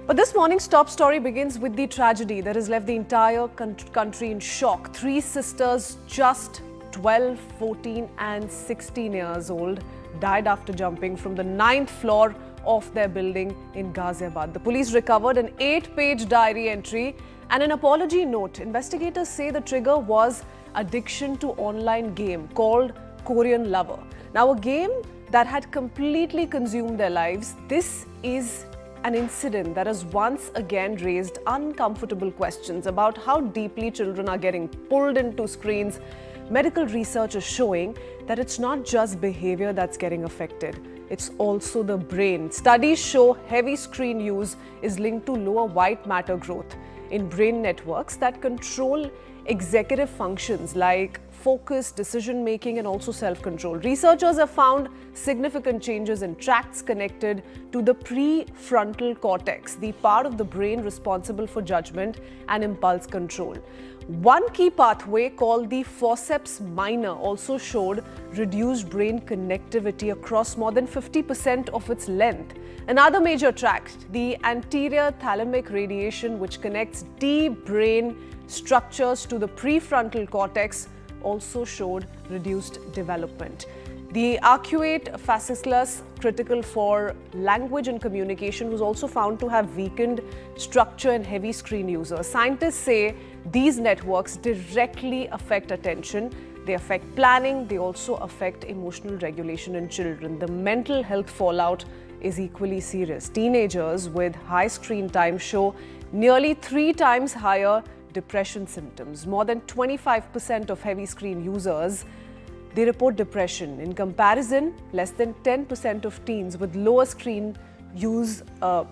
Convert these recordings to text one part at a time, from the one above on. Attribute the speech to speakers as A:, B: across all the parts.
A: But this morning's top story begins with the tragedy that has left the entire country in shock. Three sisters, just 12, 14 and 16 years old, died after jumping from the 9th floor of their building in Ghaziabad. The police recovered an 8-page diary entry and an apology note. Investigators say the trigger was addiction to online game called Korean Lover. Now, a game that had completely consumed their lives. This is an incident that has once again raised uncomfortable questions about how deeply children are getting pulled into screens. Medical research is showing that it's not just behavior that's getting affected, it's also the brain. Studies show heavy screen use is linked to lower white matter growth in brain networks that control executive functions like focus, decision-making and also self-control. Researchers have found significant changes in tracts connected to the prefrontal cortex, the part of the brain responsible for judgment and impulse control. One key pathway called the forceps minor also showed reduced brain connectivity across more than 50% of its length. Another major tract, the anterior thalamic radiation, which connects deep brain structures to the prefrontal cortex, also showed reduced development. The arcuate fasciculus, critical for language and communication, was also found to have weakened structure in heavy screen users. Scientists say these networks directly affect attention. They affect planning. They also affect emotional regulation in children. The mental health fallout is equally serious. Teenagers with high screen time show nearly 3 times higher depression symptoms. More than 25% of heavy screen users, they report depression. In comparison, less than 10% of teens with lower screen use,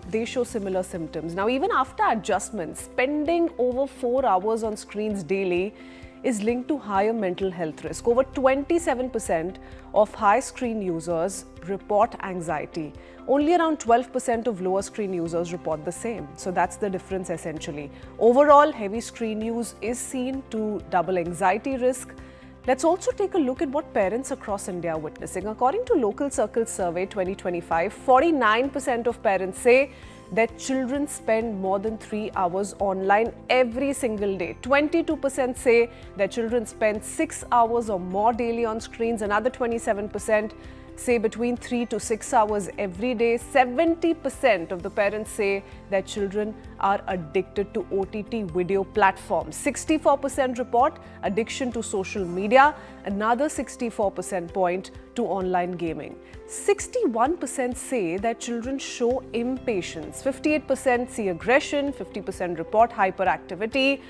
A: they show similar symptoms. Now, even after adjustments, spending over 4 hours on screens daily is linked to higher mental health risk. Over 27% of high screen users report anxiety. Only around 12% of lower screen users report the same. So that's the difference essentially. Overall, heavy screen use is seen to double anxiety risk. Let's also take a look at what parents across India are witnessing. According to Local Circle Survey 2025, 49% of parents say their children spend more than 3 hours online every single day. 22% say their children spend 6 hours or more daily on screens. Another 27% say between 3 to 6 hours every day. 70% of the parents say their children are addicted to OTT video platforms. 64% report addiction to social media. Another 64% point to online gaming. 61% say that children show impatience. 58% see aggression. 50% report hyperactivity.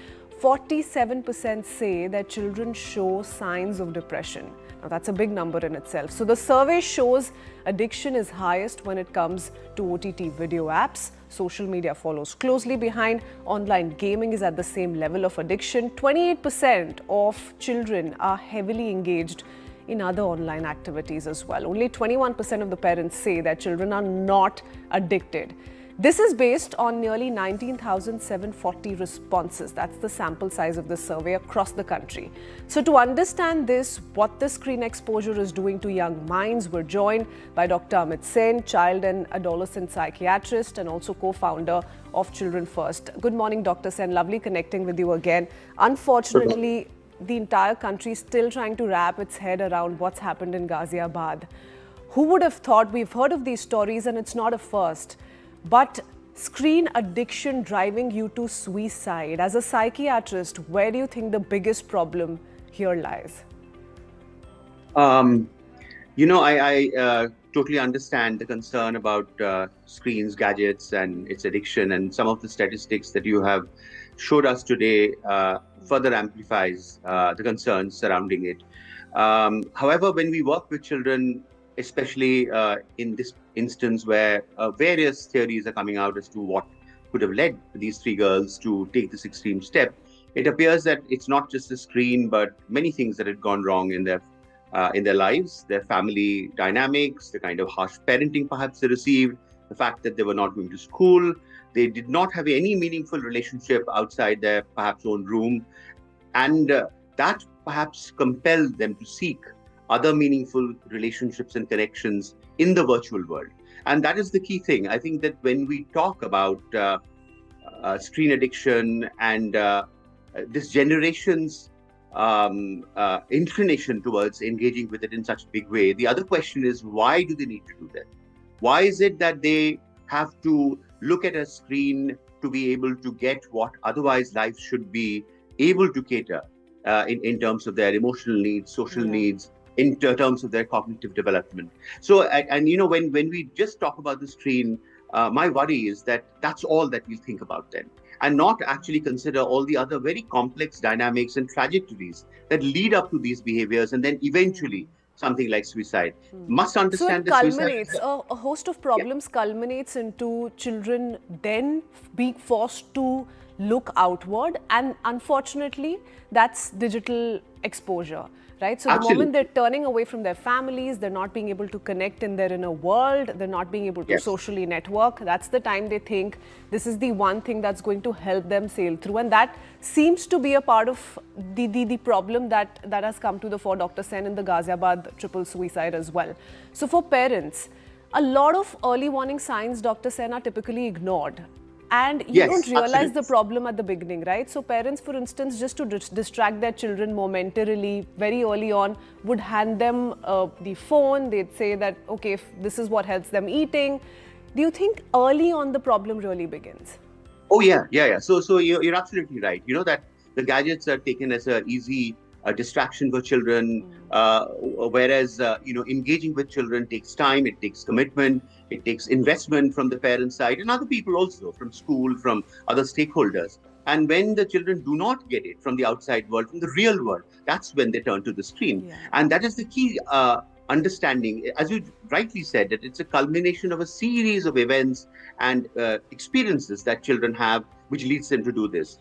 A: 47% say that children show signs of depression. Now, that's a big number in itself. So the survey shows addiction is highest when it comes to OTT video apps. Social media follows closely behind. Online gaming is at the same level of addiction. 28% of children are heavily engaged in other online activities as well. Only 21% of the parents say that children are not addicted. This is based on nearly 19,740 responses. That's the sample size of the survey across the country. So to understand this, what the screen exposure is doing to young minds, we're joined by Dr. Amit Sen, child and adolescent psychiatrist and also co-founder of Children First. Good morning, Dr. Sen. Lovely connecting with you again. Unfortunately, the entire country is still trying to wrap its head around what's happened in Ghaziabad. Who would have thought? We've heard of these stories and it's not a first. But screen addiction driving you to suicide. As a psychiatrist, where do you think the biggest problem here lies?
B: I totally understand the concern about screens, gadgets and its addiction, and some of the statistics that you have showed us today further amplifies the concerns surrounding it. However, when we work with children, especially in this instance where various theories are coming out as to what could have led these 3 girls to take this extreme step, it appears that it's not just the screen, but many things that had gone wrong in their lives, their family dynamics, the kind of harsh parenting perhaps they received, the fact that they were not going to school, they did not have any meaningful relationship outside their perhaps own room, and that perhaps compelled them to seek other meaningful relationships and connections in the virtual world. And that is the key thing. I think that when we talk about screen addiction and this generation's inclination towards engaging with it in such a big way, the other question is, why do they need to do that? Why is it that they have to look at a screen to be able to get what otherwise life should be able to cater in terms of their emotional needs, social needs, in terms of their cognitive development? So, and when we just talk about the screen, my worry is that that's all that we'll think about then, and not actually consider all the other very complex dynamics and trajectories that lead up to these behaviors, and then eventually something like suicide. Must understand
A: so it
B: that
A: culminates, a host of problems culminates into children then being forced to look outward, and unfortunately that's digital exposure, right? So the moment they're turning away from their families, they're not being able to connect in their inner world, they're not being able to socially network, that's the time they think this is the one thing that's going to help them sail through. And that seems to be a part of the problem that has come to the fore, Dr. Sen, in the Ghaziabad triple suicide as well. So for parents, a lot of early warning signs, Dr. Sen, are typically ignored. And you don't realize the problem at the beginning, right? So parents, for instance, just to distract their children momentarily, very early on, would hand them the phone. They'd say that, okay, if this is what helps them eating. Do you think early on the problem really begins?
B: Oh, yeah. So you're absolutely right. You know that the gadgets are taken as an easy distraction for children, whereas engaging with children takes time, it takes commitment, it takes investment from the parent side and other people also, from school, from other stakeholders. And when the children do not get it from the outside world, from the real world, that's when they turn to the screen. And that is the key understanding, as you rightly said, that it's a culmination of a series of events and experiences that children have, which leads them to do this.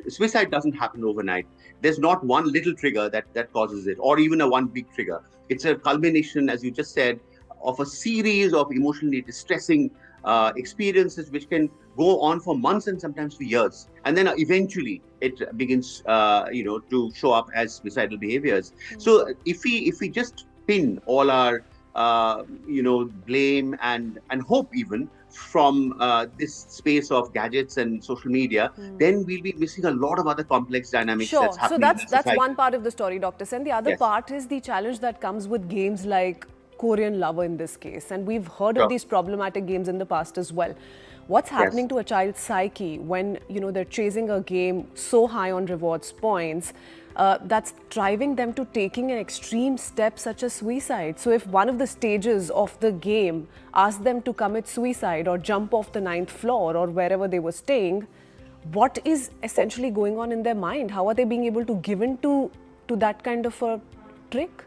B: Suicide doesn't happen overnight. There's not one little trigger that causes it, or even a one big trigger. It's a culmination, as you just said, of a series of emotionally distressing experiences which can go on for months and sometimes for years. And then eventually it begins to show up as suicidal behaviors. So if we just pin all our blame and hope even from this space of gadgets and social media, then we'll be missing a lot of other complex dynamics that's happening.
A: So that's one part of the story, Dr. Sen. The other part is the challenge that comes with games like Korean Lover in this case. And we've heard of these problematic games in the past as well. What's happening to a child's psyche when they're chasing a game so high on rewards points that's driving them to taking an extreme step such as suicide? So if one of the stages of the game asked them to commit suicide or jump off the 9th floor or wherever they were staying, what is essentially going on in their mind? How are they being able to give in to that kind of a trick?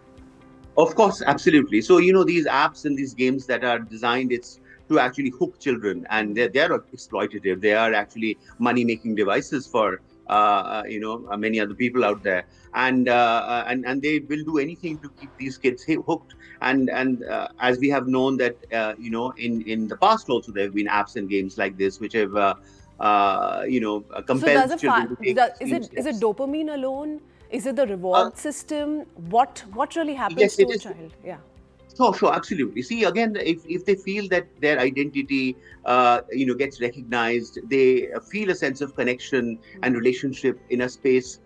B: Of course, absolutely. So, these apps and these games that are designed, it's to actually hook children, and they're exploitative. They are actually money-making devices for many other people out there, and they will do anything to keep these kids hooked. And as we have known that in the past also there have been apps and games like this which have compelled children to take.
A: Is it dopamine alone? Is it the reward system? What really happens to a child? Yeah.
B: Sure, absolutely. See, again, if they feel that their identity, gets recognized, they feel a sense of connection and relationship in a space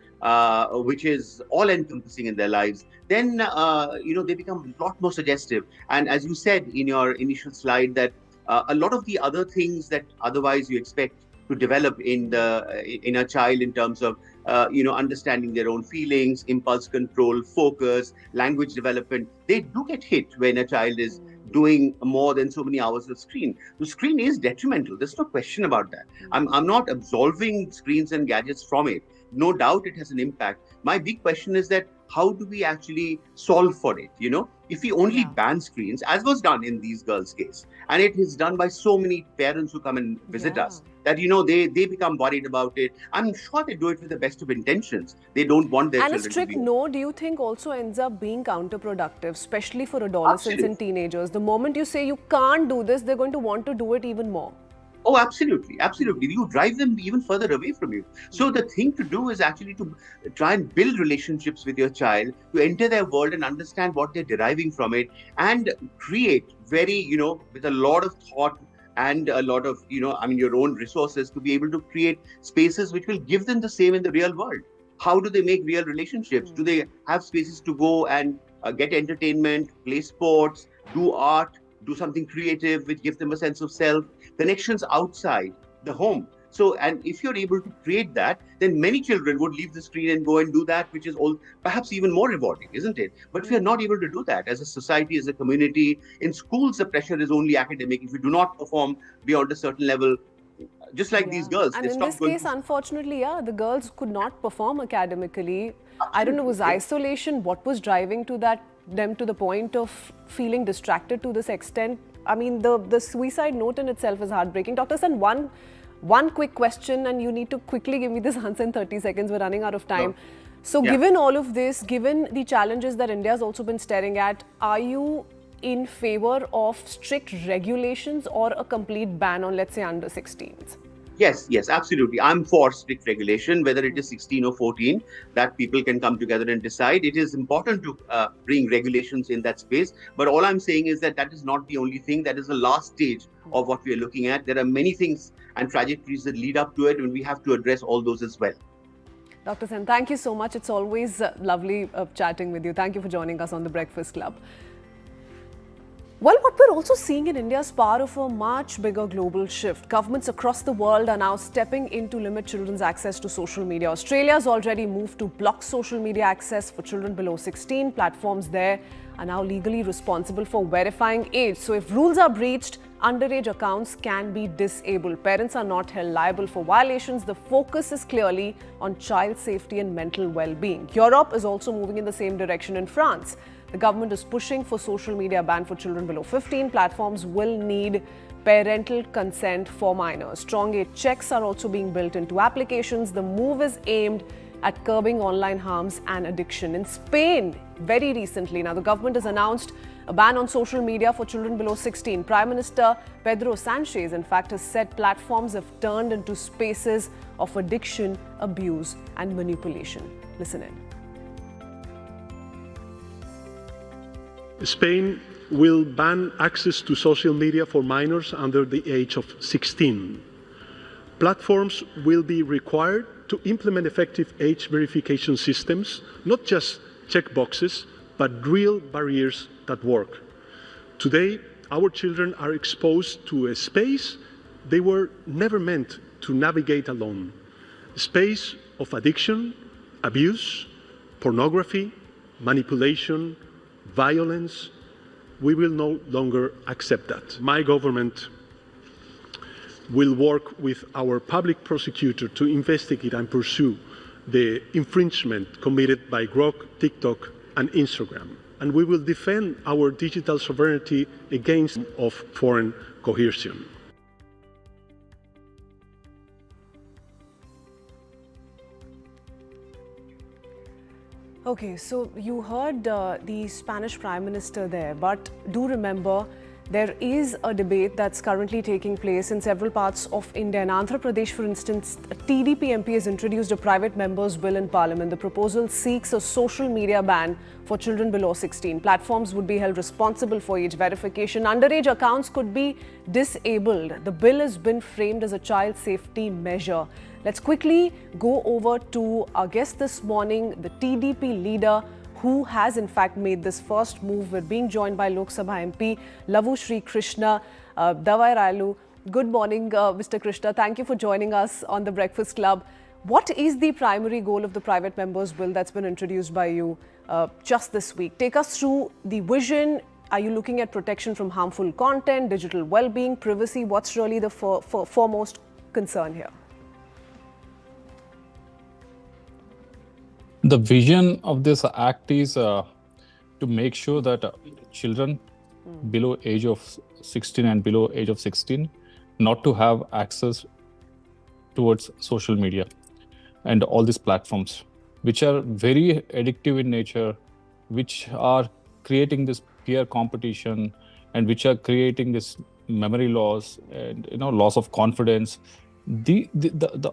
B: which is all-encompassing in their lives, then they become a lot more suggestive. And as you said in your initial slide, that a lot of the other things that otherwise you expect to develop in a child in terms of understanding their own feelings, impulse control, focus, language development, they do get hit when a child is doing more than so many hours of screen. The screen is detrimental. There's no question about that. I'm not absolving screens and gadgets from it. No doubt it has an impact. My big question is that how do we actually solve for it? If we only ban screens, as was done in these girls' case, and it is done by so many parents who come and visit us, that they become worried about it. I'm sure they do it with the best of intentions. They don't want their children to be.
A: And a strict no, do you think also ends up being counterproductive, especially for adolescents and teenagers? The moment you say you can't do this, they're going to want to do it even more.
B: Oh, absolutely, absolutely. You drive them even further away from you. So the thing to do is actually to try and build relationships with your child, to enter their world and understand what they're deriving from it, and create very, with a lot of thought and a lot of, your own resources to be able to create spaces which will give them the same in the real world. How do they make real relationships? Do they have spaces to go and get entertainment, play sports, do art, do something creative which gives them a sense of self, connections outside the home? So, and if you're able to create that, then many children would leave the screen and go and do that, which is all perhaps even more rewarding, isn't it? But if we are not able to do that as a society, as a community, in schools, the pressure is only academic. If you do not perform beyond a certain level, just like these girls,
A: And
B: they
A: in
B: stop
A: this
B: going
A: case,
B: to.
A: unfortunately, the girls could not perform academically. I don't know, was
B: Absolutely.
A: isolation what was driving to that them to the point of feeling distracted to this extent? I mean, the suicide note in itself is heartbreaking. Dr. Sen, one quick question, and you need to quickly give me this answer in 30 seconds. We're running out of time. So,
B: Yeah.
A: given all of this, given the challenges that India has also been staring at, are you in favor of strict regulations or a complete ban on, let's say, under 16s?
B: Yes, yes, absolutely. I'm for strict regulation, whether it is 16 or 14, that people can come together and decide. It is important to bring regulations in that space. But all I'm saying is that that is not the only thing. That is the last stage of what we are looking at. There are many things and trajectories that lead up to it, and we have to address all those as well.
A: Dr. Sen, thank you so much. It's always lovely chatting with you. Thank you for joining us on the Breakfast Club. Well, what we're also seeing in India is part of a much bigger global shift. Governments across the world are now stepping in to limit children's access to social media. Australia's already moved to block social media access for children below 16. Platforms there are now legally responsible for verifying age. So if rules are breached, underage accounts can be disabled. Parents are not held liable for violations. The focus is clearly on child safety and mental well-being. Europe is also moving in the same direction in France. The government is pushing for social media ban for children below 15. Platforms will need parental consent for minors. Strong age checks are also being built into applications. The move is aimed at curbing online harms and addiction. In Spain, very recently, now the government has announced a ban on social media for children below 16. Prime Minister Pedro Sanchez, in fact, has said platforms have turned into spaces of addiction, abuse, and manipulation. Listen in.
C: Spain will ban access to social media for minors under the age of 16. Platforms will be required to implement effective age verification systems, not just checkboxes, but real barriers that work. Today, our children are exposed to a space they were never meant to navigate alone. A space of addiction, abuse, pornography, manipulation, violence. We will no longer accept that. My government will work with our public prosecutor to investigate and pursue the infringement committed by Grok, TikTok, and Instagram. And we will defend our digital sovereignty against of foreign coercion.
A: Okay, so you heard the Spanish Prime Minister there, but do remember there is a debate that's currently taking place in several parts of India. In Andhra Pradesh, for instance, a TDP MP has introduced a private member's bill in Parliament. The proposal seeks a social media ban for children below 16. Platforms would be held responsible for age verification. Underage accounts could be disabled. The bill has been framed as a child safety measure. Let's quickly go over to our guest this morning, the TDP leader, who has in fact made this first move. We're being joined by Lok Sabha MP Lavu Sri Krishna Devarayalu. Good morning, Mr. Krishna. Thank you for joining us on the Breakfast Club. What is the primary goal of the private members' bill that's been introduced by you just this week? Take us through the vision. Are you looking at protection from harmful content, digital well-being, privacy? What's really the foremost concern here?
D: The vision of this act is to make sure that children below age of 16 and below age of 16 not to have access towards social media and all these platforms, which are very addictive in nature, which are creating this peer competition and which are creating this memory loss, and loss of confidence.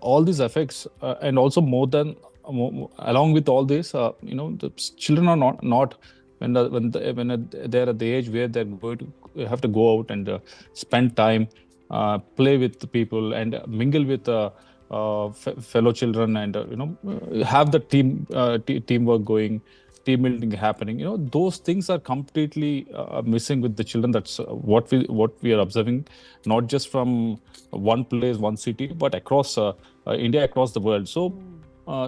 D: All these effects, and also along with all this, the children are not when they're at the age where they're going to have to go out and spend time, play with the people, and mingle with fellow children, and have the teamwork going, team building happening. Those things are completely missing with the children. That's what we are observing, not just from one place, one city, but across India, across the world. So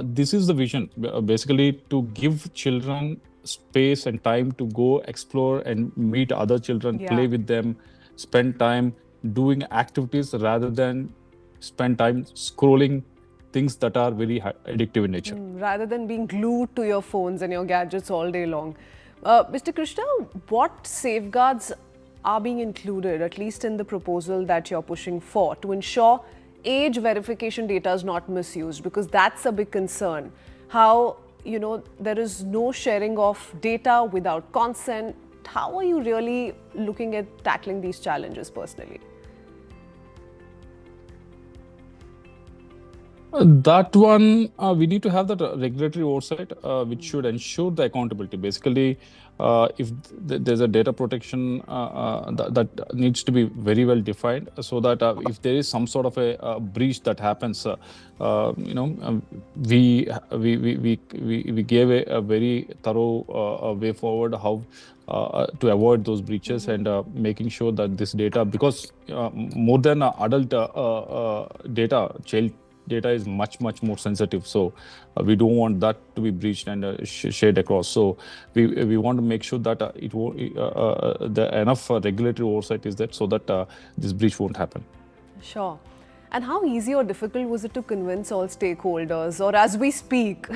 D: this is the vision, basically, to give children space and time to go explore and meet other children, play with them, spend time doing activities rather than spend time scrolling things that are very addictive in nature.
A: Rather than being glued to your phones and your gadgets all day long. Mr. Krishna, what safeguards are being included, at least in the proposal that you're pushing for, to ensure age verification data is not misused? Because that's a big concern. How, there is no sharing of data without consent. How are you really looking at tackling these challenges personally?
D: That one, we need to have that regulatory oversight, which should ensure the accountability. Basically, if there's a data protection that needs to be very well defined, so that if there is some sort of a breach that happens, we gave a very thorough way forward how to avoid those breaches, and making sure that this data, because more than adult data, child data is much more sensitive, so we don't want that to be breached and shared across. So we want to make sure that the enough regulatory oversight is there, so that this breach won't happen.
A: Sure. And how easy or difficult was it to convince all stakeholders, or as we speak,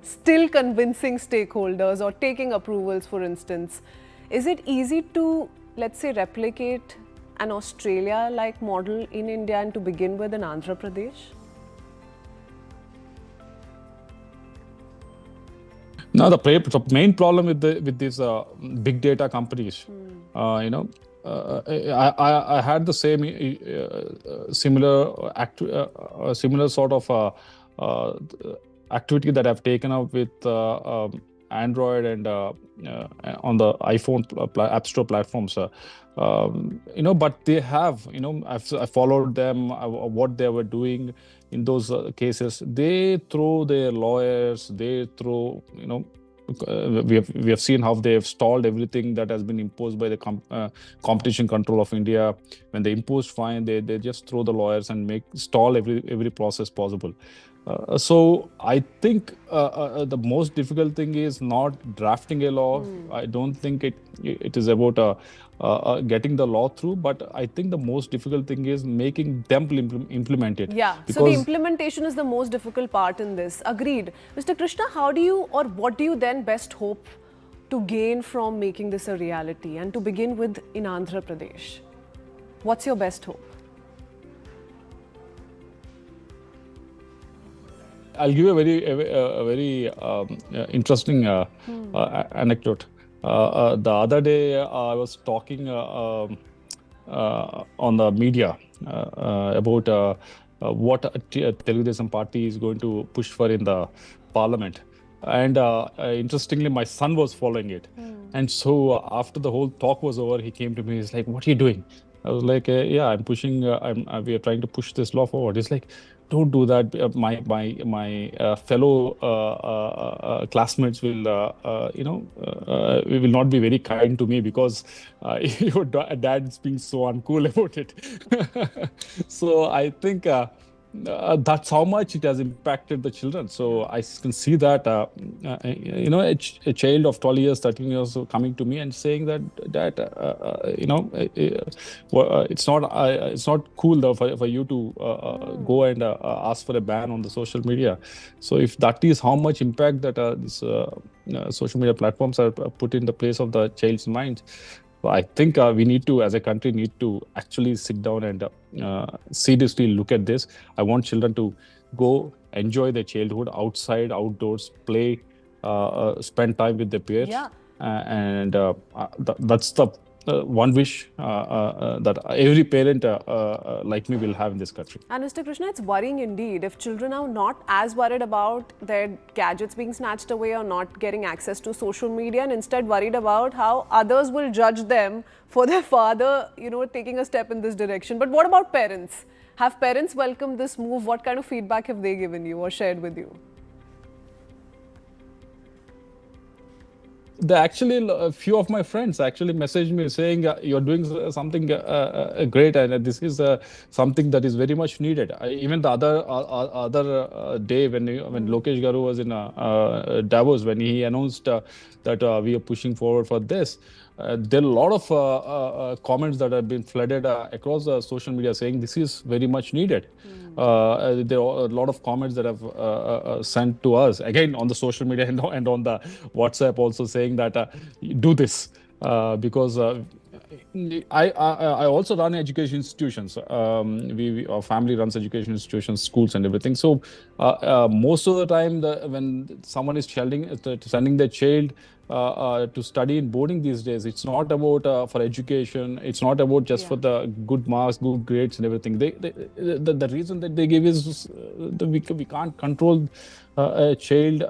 A: still convincing stakeholders or taking approvals, for instance? Is it easy to, let's say, replicate an Australia-like model in India and to begin with in Andhra Pradesh?
D: Now, the main problem with these big data companies, I had the same similar sort of activity that I've taken up with Android and on the iPhone App Store platforms. But they have, I followed them, what they were doing in those cases. They throw their lawyers, they throw, we have seen how they have stalled everything that has been imposed by the Competition Control of India. When they impose fine, they just throw the lawyers and stall every process possible. So I think the most difficult thing is not drafting a law. I don't think it is about getting the law through, but I think the most difficult thing is making them implement it.
A: Yeah, so the implementation is the most difficult part in this. Agreed. Mr. Krishna, how do you, or what do you then best hope to gain from making this a reality, and to begin with in Andhra Pradesh? What's your best hope?
D: I'll give a very interesting anecdote. The other day, I was talking on the media about what Telugu party is going to push for in the parliament. And interestingly, my son was following it. And so after the whole talk was over, he came to me. He's like, "What are you doing?" I was like, "Yeah, I'm pushing. We are trying to push this law forward." He's like, "Don't do that. My fellow classmates will, will not be very kind to me because your dad's being so uncool about it." So I think that's how much it has impacted the children. So I can see that, a child of 12 years, 13 years coming to me and saying that, it's not cool though for you to go and ask for a ban on the social media. So if that is how much impact that these social media platforms are put in the place of the child's mind, I think we need to, as a country, need to actually sit down and seriously look at this. I want children to go enjoy their childhood outside, outdoors, play, spend time with their peers.
A: Yeah.
D: And that's the one wish that every parent like me will have in this country.
A: And Mr. Krishna, it's worrying indeed if children are not as worried about their gadgets being snatched away or not getting access to social media, and instead worried about how others will judge them for their father, taking a step in this direction. But what about parents? Have parents welcomed this move? What kind of feedback have they given you or shared with you?
D: A few of my friends actually messaged me saying you're doing something great, and this is something that is very much needed. Even the other day when Lokesh Garu was in Davos, when he announced that we are pushing forward for this, there are a lot of comments that have been flooded across social media saying this is very much needed. There are a lot of comments that have sent to us again on the social media and on the WhatsApp also saying that do this because I also run education institutions. Our family runs education institutions, schools, and everything. So most of the time, when someone is sending their child to study in boarding these days, it's not about for education. It's not about just for the good marks, good grades, and everything. The reason that they give is we can't control a child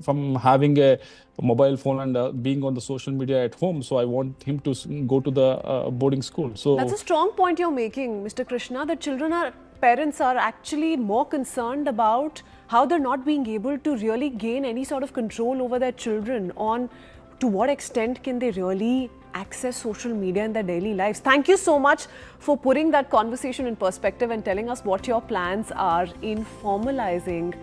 D: from having a mobile phone and being on the social media at home. So I want him to go to the boarding school. So
A: that's a strong point you're making, Mr. Krishna, that parents are actually more concerned about how they're not being able to really gain any sort of control over their children on to what extent can they really access social media in their daily lives. Thank you so much for putting that conversation in perspective and telling us what your plans are in formalizing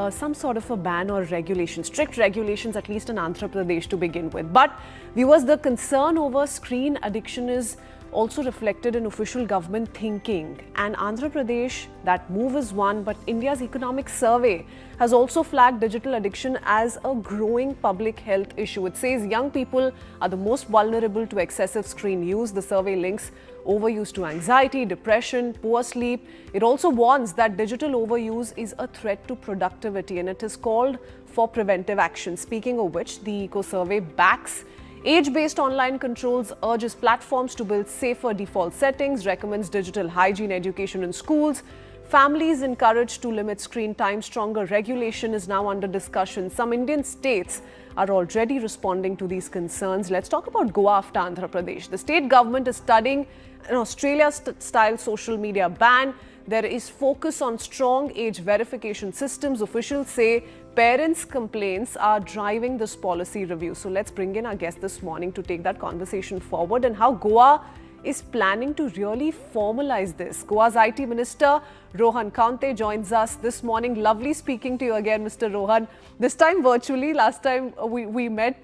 A: some sort of a ban or regulation, strict regulations, at least in Andhra Pradesh to begin with. But viewers, the concern over screen addiction is also reflected in official government thinking. And Andhra Pradesh, that move is one, but India's economic survey has also flagged digital addiction as a growing public health issue. It says young people are the most vulnerable to excessive screen use. The survey links overuse to anxiety, depression, poor sleep. It also warns that digital overuse is a threat to productivity, and it is called for preventive action. Speaking of which, the eco-survey backs age-based online controls, urges platforms to build safer default settings, recommends digital hygiene education in schools. Families encouraged to limit screen time. Stronger regulation is now under discussion. Some Indian states are already responding to these concerns. Let's talk about Goa after Andhra Pradesh. The state government is studying an Australia-style social media ban. There is focus on strong age verification systems. Officials say parents' complaints are driving this policy review. So let's bring in our guest this morning to take that conversation forward and how Goa is planning to really formalize this. Goa's IT Minister Rohan Khaunte joins us this morning. Lovely speaking to you again, Mr. Rohan. This time virtually. Last time we met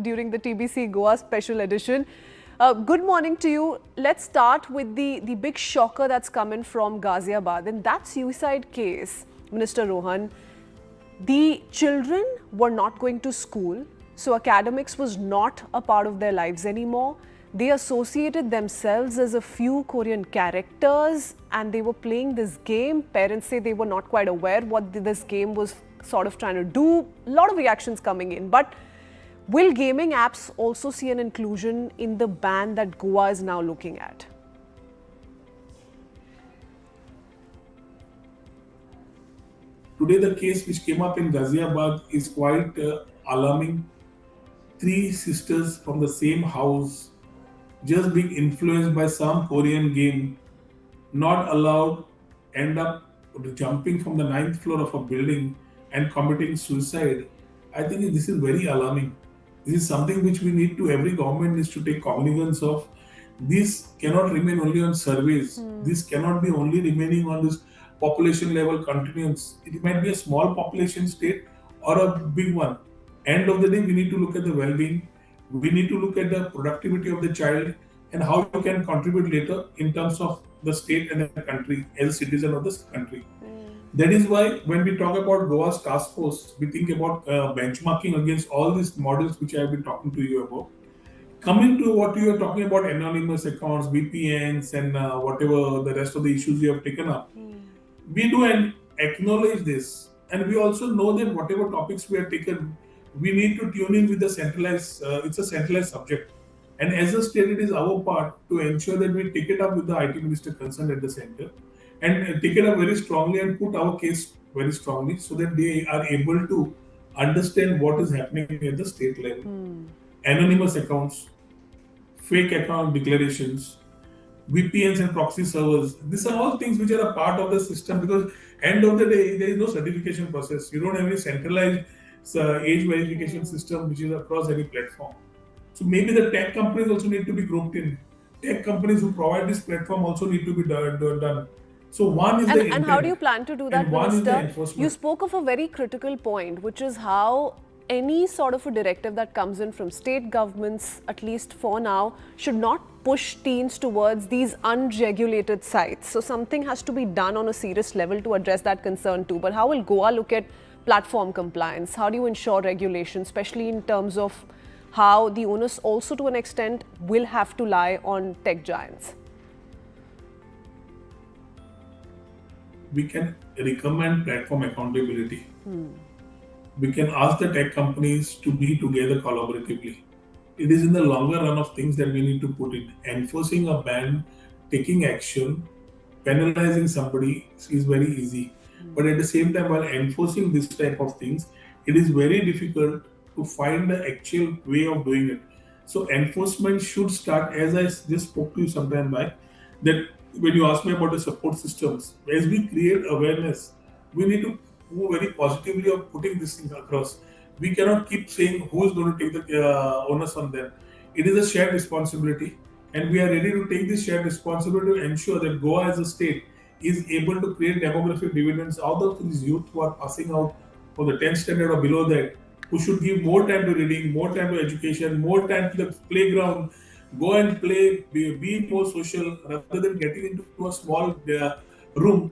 A: during the TBC Goa special edition. Good morning to you. Let's start with the big shocker that's come in from Ghaziabad. In that suicide case, Minister Rohan, the children were not going to school, so academics was not a part of their lives anymore. They associated themselves as a few Korean characters and they were playing this game. Parents say they were not quite aware what this game was sort of trying to do. A lot of reactions coming in. But will gaming apps also see an inclusion in the ban that Goa is now looking at?
E: Today, the case which came up in Ghaziabad is quite alarming. 3 sisters from the same house just being influenced by some Korean game, not allowed, end up jumping from the 9th floor of a building and committing suicide. I think this is very alarming. This is something which we need to, every government needs to take cognizance of. This cannot remain only on surveys. This cannot be only remaining on this population level continuance. It might be a small population state or a big one. End of the day, we need to look at the well-being. We need to look at the productivity of the child and how you can contribute later in terms of the state and the country as a citizen of this country. That is why when we talk about Goa's task force, we think about benchmarking against all these models which I have been talking to you about. Coming to what you are talking about, anonymous accounts, VPNs and whatever the rest of the issues you have taken up, we do acknowledge this, and we also know that whatever topics we have taken, we need to tune in with the centralized, it's a centralized subject, And as a state, it is our part to ensure that we take it up with the IT minister concerned at the center and take it up very strongly and put our case very strongly so that they are able to understand what is happening at the state level. Anonymous accounts, fake account declarations, VPNs and proxy servers. These are all things which are a part of the system because end of the day, there is no certification process. You don't have any centralized age verification system which is across any platform. So maybe the tech companies also need to be grouped in. Tech companies who provide this platform also need to be done. So one is the intent.
A: And how do you plan to do that,
E: and one is the
A: Minister?
E: enforcement.
A: You spoke of a very critical point, which is how any sort of a directive that comes in from state governments, at least for now, should not push teens towards these unregulated sites. So something has to be done on a serious level to address that concern too. But how will Goa look at platform compliance? How do you ensure regulation, especially in terms of how the onus also to an extent will have to lie on tech giants?
E: We can recommend platform accountability. We can ask the tech companies to be together collaboratively. It is in the longer run of things that we need to put in. Enforcing a ban, taking action, penalizing somebody is very easy. But at the same time, while enforcing this type of things, it is very difficult to find the actual way of doing it. So enforcement should start, as I just spoke to you some time back, that when you ask me about the support systems, as we create awareness, we need to move very positively of putting this thing across. We cannot keep saying who is going to take the onus on them. It is a shared responsibility, and we are ready to take this shared responsibility to ensure that Goa as a state is able to create demographic dividends out of these youth who are passing out for the 10th standard or below that, who should give more time to reading, more time to education, more time to the playground, go and play, be more social, rather than getting into a small room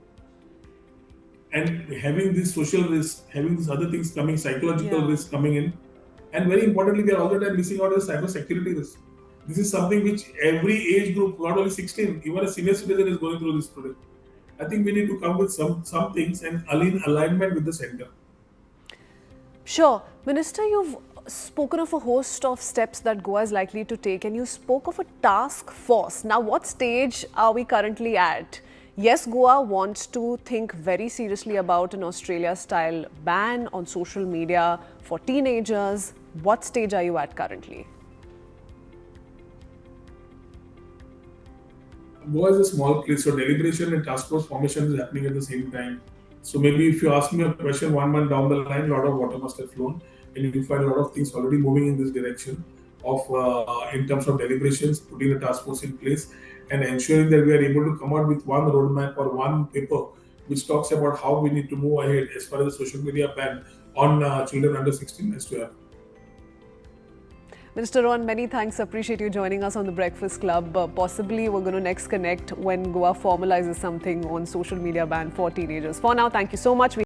E: and having this social risk, having these other things coming, psychological risk coming in. And very importantly, we are all the time missing out on cyber security risk. This is something which every age group, not only 16, even a senior citizen is going through this today. I think we need to come with some things and alignment with the center.
A: Sure. Minister, you've spoken of a host of steps that Goa is likely to take, and you spoke of a task force. Now, what stage are we currently at? Yes, Goa wants to think very seriously about an Australia-style ban on social media for teenagers. What stage are you at currently?
E: Goa is a small place, so deliberation and task force formation is happening at the same time. So maybe if you ask me a question 1 month down the line, a lot of water must have flown, and you will find a lot of things already moving in this direction of in terms of deliberations, putting a task force in place, and ensuring that we are able to come out with one roadmap or one paper which talks about how we need to move ahead as far as the social media ban on children under 16 is to happen.
A: Minister Rohan, many thanks. Appreciate you joining us on the Breakfast Club. Possibly we're going to next connect when Goa formalizes something on social media ban for teenagers. For now, thank you so much.